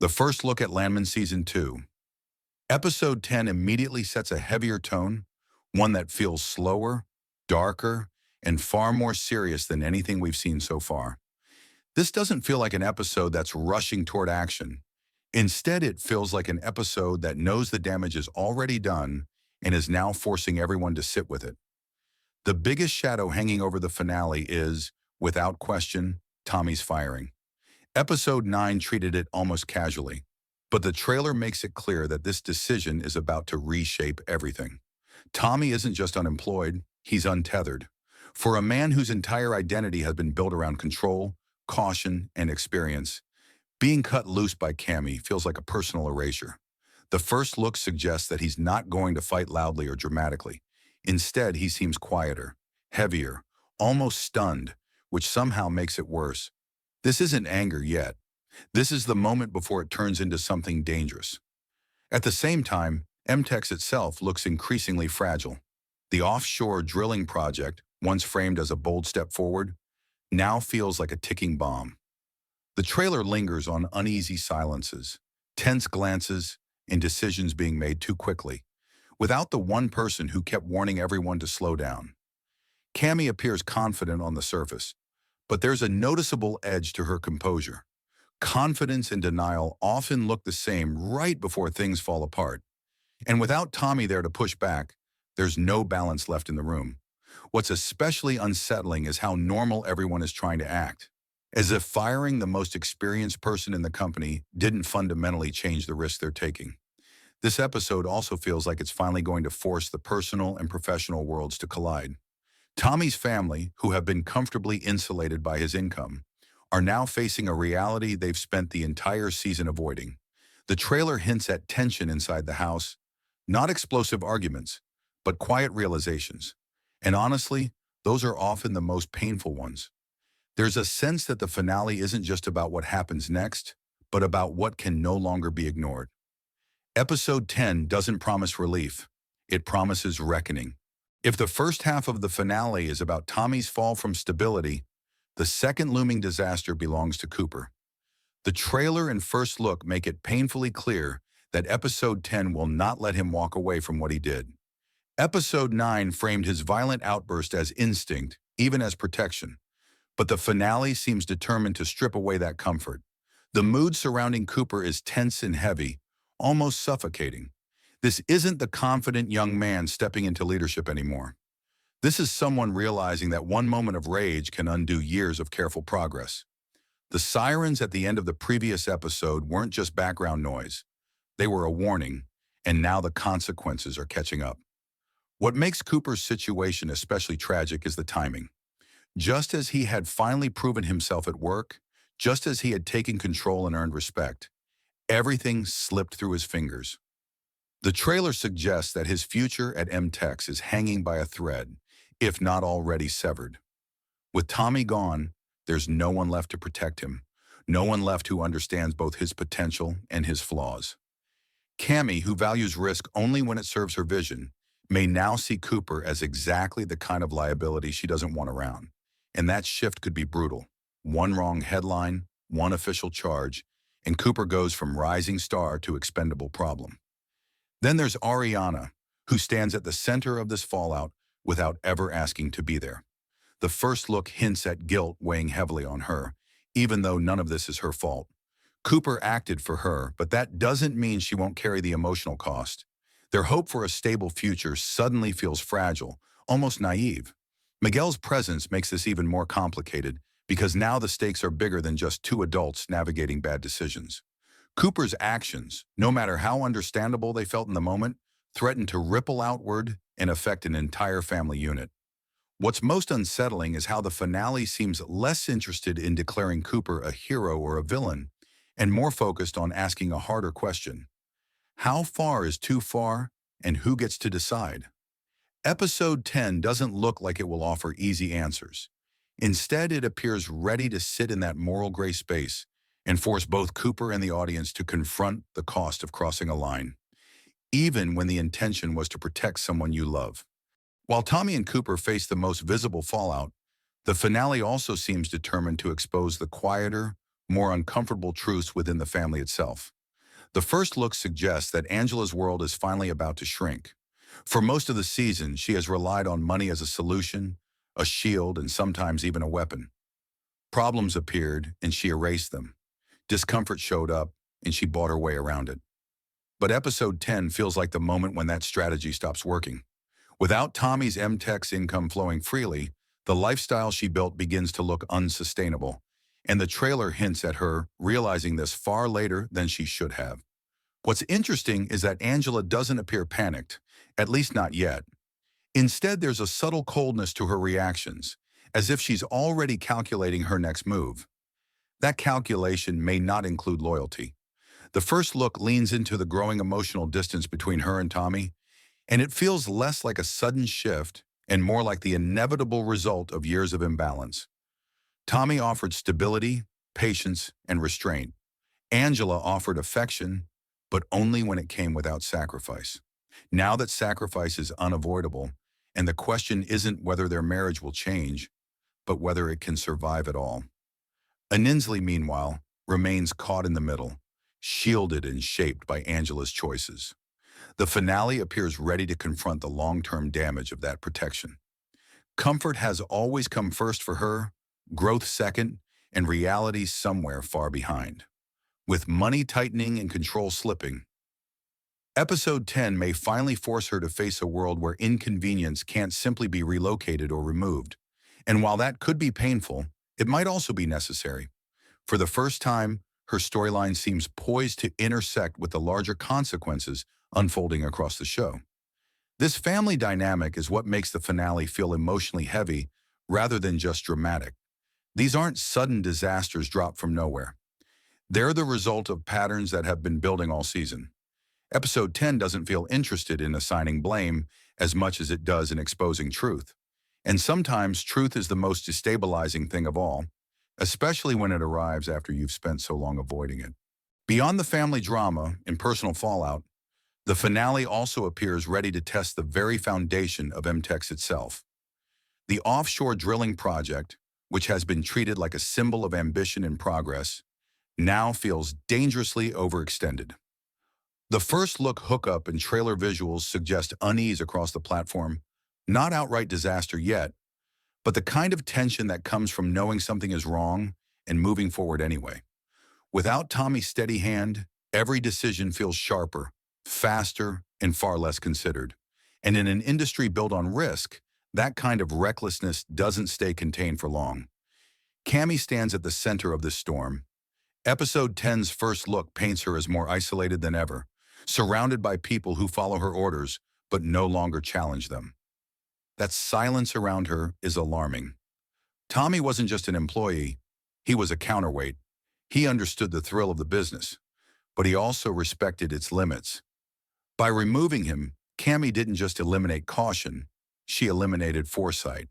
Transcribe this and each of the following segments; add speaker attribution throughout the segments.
Speaker 1: The first look at Landman Season 2. Episode 10 immediately sets a heavier tone, one that feels slower, darker, and far more serious than anything we've seen so far. This doesn't feel like an episode that's rushing toward action. Instead, it feels like an episode that knows the damage is already done and is now forcing everyone to sit with it. The biggest shadow hanging over the finale is, without question, Tommy's firing. Episode 9 treated it almost casually, but the trailer makes it clear that this decision is about to reshape everything. Tommy isn't just unemployed, he's untethered. For a man whose entire identity has been built around control, caution, and experience, being cut loose by Cammy feels like a personal erasure. The first look suggests that he's not going to fight loudly or dramatically. Instead, he seems quieter, heavier, almost stunned, which somehow makes it worse. This isn't anger yet. This is the moment before it turns into something dangerous. At the same time, Mtex itself looks increasingly fragile. The offshore drilling project, once framed as a bold step forward, now feels like a ticking bomb. The trailer lingers on uneasy silences, tense glances, and decisions being made too quickly, without the one person who kept warning everyone to slow down. Cammy appears confident on the surface, but there's a noticeable edge to her composure. Confidence and denial often look the same right before things fall apart. And without Tommy there to push back, there's no balance left in the room. What's especially unsettling is how normal everyone is trying to act, as if firing the most experienced person in the company didn't fundamentally change the risk they're taking. This episode also feels like it's finally going to force the personal and professional worlds to collide. Tommy's family, who have been comfortably insulated by his income, are now facing a reality they've spent the entire season avoiding. The trailer hints at tension inside the house, not explosive arguments, but quiet realizations. And honestly, those are often the most painful ones. There's a sense that the finale isn't just about what happens next, but about what can no longer be ignored. Episode 10 doesn't promise relief. It promises reckoning. If the first half of the finale is about Tommy's fall from stability, the second looming disaster belongs to Cooper. The trailer and first look make it painfully clear that Episode 10 will not let him walk away from what he did. Episode 9 framed his violent outburst as instinct, even as protection. But the finale seems determined to strip away that comfort. The mood surrounding Cooper is tense and heavy, almost suffocating. This isn't the confident young man stepping into leadership anymore. This is someone realizing that one moment of rage can undo years of careful progress. The sirens at the end of the previous episode weren't just background noise. They were a warning, and now the consequences are catching up. What makes Cooper's situation especially tragic is the timing. Just as he had finally proven himself at work, just as he had taken control and earned respect, everything slipped through his fingers. The trailer suggests that his future at Mtex is hanging by a thread, if not already severed. With Tommy gone, there's no one left to protect him, no one left who understands both his potential and his flaws. Cammy, who values risk only when it serves her vision, may now see Cooper as exactly the kind of liability she doesn't want around. And that shift could be brutal. One wrong headline, one official charge, and Cooper goes from rising star to expendable problem. Then there's Ariana, who stands at the center of this fallout without ever asking to be there. The first look hints at guilt weighing heavily on her, even though none of this is her fault. Cooper acted for her, but that doesn't mean she won't carry the emotional cost. Their hope for a stable future suddenly feels fragile, almost naive. Miguel's presence makes this even more complicated because now the stakes are bigger than just two adults navigating bad decisions. Cooper's actions, no matter how understandable they felt in the moment, threaten to ripple outward and affect an entire family unit. What's most unsettling is how the finale seems less interested in declaring Cooper a hero or a villain, and more focused on asking a harder question. How far is too far, and who gets to decide? Episode 10 doesn't look like it will offer easy answers. Instead, it appears ready to sit in that moral gray space and force both Cooper and the audience to confront the cost of crossing a line, even when the intention was to protect someone you love. While Tommy and Cooper face the most visible fallout, the finale also seems determined to expose the quieter, more uncomfortable truths within the family itself. The first look suggests that Angela's world is finally about to shrink. For most of the season, she has relied on money as a solution, a shield, and sometimes even a weapon. Problems appeared, and she erased them. Discomfort showed up, and she bought her way around it. But episode 10 feels like the moment when that strategy stops working. Without Tommy's Mtex income flowing freely, the lifestyle she built begins to look unsustainable, and the trailer hints at her realizing this far later than she should have. What's interesting is that Angela doesn't appear panicked, at least not yet. Instead, there's a subtle coldness to her reactions, as if she's already calculating her next move. That calculation may not include loyalty. The first look leans into the growing emotional distance between her and Tommy, and it feels less like a sudden shift and more like the inevitable result of years of imbalance. Tommy offered stability, patience, and restraint. Angela offered affection, but only when it came without sacrifice. Now that sacrifice is unavoidable, and the question isn't whether their marriage will change, but whether it can survive at all. Aninsley, meanwhile, remains caught in the middle, shielded and shaped by Angela's choices. The finale appears ready to confront the long-term damage of that protection. Comfort has always come first for her, growth second, and reality somewhere far behind. With money tightening and control slipping, episode 10 may finally force her to face a world where inconvenience can't simply be relocated or removed. And while that could be painful, it might also be necessary. For the first time, her storyline seems poised to intersect with the larger consequences unfolding across the show. This family dynamic is what makes the finale feel emotionally heavy rather than just dramatic. These aren't sudden disasters dropped from nowhere. They're the result of patterns that have been building all season. Episode 10 doesn't feel interested in assigning blame as much as it does in exposing truth. And sometimes truth is the most destabilizing thing of all, especially when it arrives after you've spent so long avoiding it. Beyond the family drama and personal fallout, the finale also appears ready to test the very foundation of Mtex itself. The offshore drilling project, which has been treated like a symbol of ambition and progress, now feels dangerously overextended. The first look hookup and trailer visuals suggest unease across the platform, not outright disaster yet, but the kind of tension that comes from knowing something is wrong and moving forward anyway. Without Tommy's steady hand, every decision feels sharper, faster, and far less considered. And in an industry built on risk, that kind of recklessness doesn't stay contained for long. Cammy stands at the center of this storm. Episode 10's first look paints her as more isolated than ever, surrounded by people who follow her orders but no longer challenge them. That silence around her is alarming. Tommy wasn't just an employee, he was a counterweight. He understood the thrill of the business, but he also respected its limits. By removing him, Cammy didn't just eliminate caution, she eliminated foresight.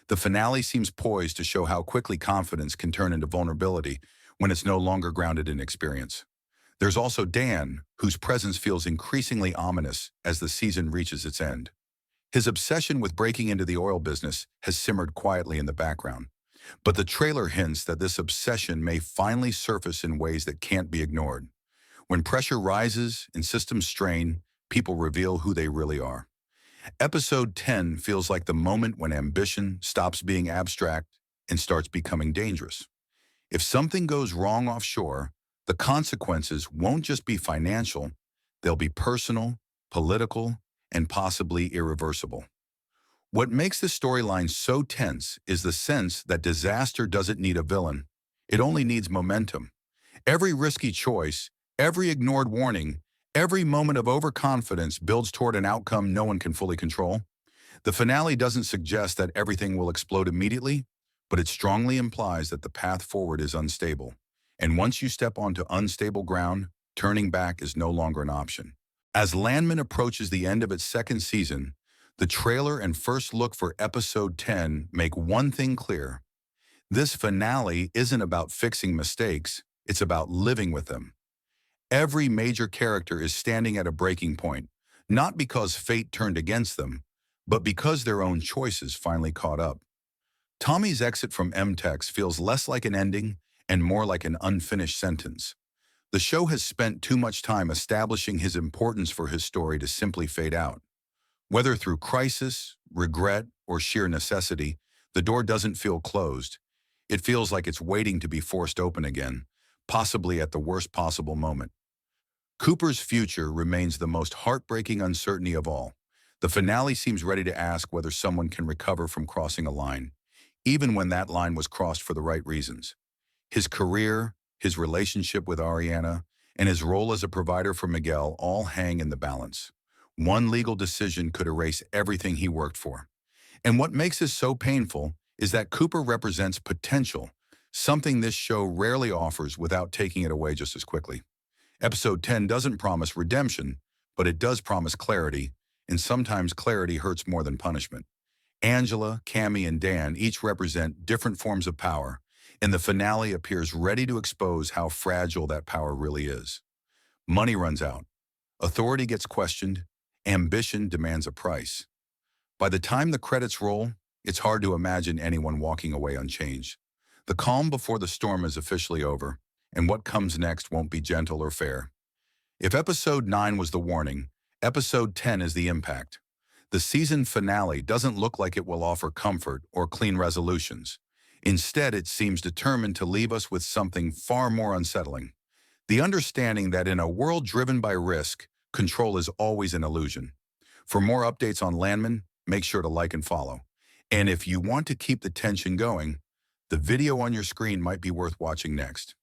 Speaker 1: The finale seems poised to show how quickly confidence can turn into vulnerability when it's no longer grounded in experience. There's also Dan, whose presence feels increasingly ominous as the season reaches its end. His obsession with breaking into the oil business has simmered quietly in the background, but the trailer hints that this obsession may finally surface in ways that can't be ignored. When pressure rises and systems strain, people reveal who they really are. Episode 10 feels like the moment when ambition stops being abstract and starts becoming dangerous. If something goes wrong offshore, the consequences won't just be financial, they'll be personal, political, and possibly irreversible. What makes this storyline so tense is the sense that disaster doesn't need a villain. It only needs momentum. Every risky choice, every ignored warning, every moment of overconfidence builds toward an outcome no one can fully control. The finale doesn't suggest that everything will explode immediately, but it strongly implies that the path forward is unstable. And once you step onto unstable ground, turning back is no longer an option. As Landman approaches the end of its second season, the trailer and first look for episode 10 make one thing clear. This finale isn't about fixing mistakes, it's about living with them. Every major character is standing at a breaking point, not because fate turned against them, but because their own choices finally caught up. Tommy's exit from Mtex feels less like an ending and more like an unfinished sentence. The show has spent too much time establishing his importance for his story to simply fade out. Whether through crisis, regret, or sheer necessity, the door doesn't feel closed. It feels like it's waiting to be forced open again, possibly at the worst possible moment. Cooper's future remains the most heartbreaking uncertainty of all. The finale seems ready to ask whether someone can recover from crossing a line, even when that line was crossed for the right reasons. His career, his relationship with Ariana, and his role as a provider for Miguel all hang in the balance. One legal decision could erase everything he worked for. And what makes this so painful is that Cooper represents potential, something this show rarely offers without taking it away just as quickly. Episode 10 doesn't promise redemption, but it does promise clarity, and sometimes clarity hurts more than punishment. Angela, Cammy, and Dan each represent different forms of power, and the finale appears ready to expose how fragile that power really is. Money runs out, authority gets questioned, ambition demands a price. By the time the credits roll, it's hard to imagine anyone walking away unchanged. The calm before the storm is officially over, and what comes next won't be gentle or fair. If episode 9 was the warning, episode 10 is the impact. The season finale doesn't look like it will offer comfort or clean resolutions. Instead, it seems determined to leave us with something far more unsettling. The understanding that in a world driven by risk, control is always an illusion. For more updates on Landman, make sure to like and follow. And if you want to keep the tension going, the video on your screen might be worth watching next.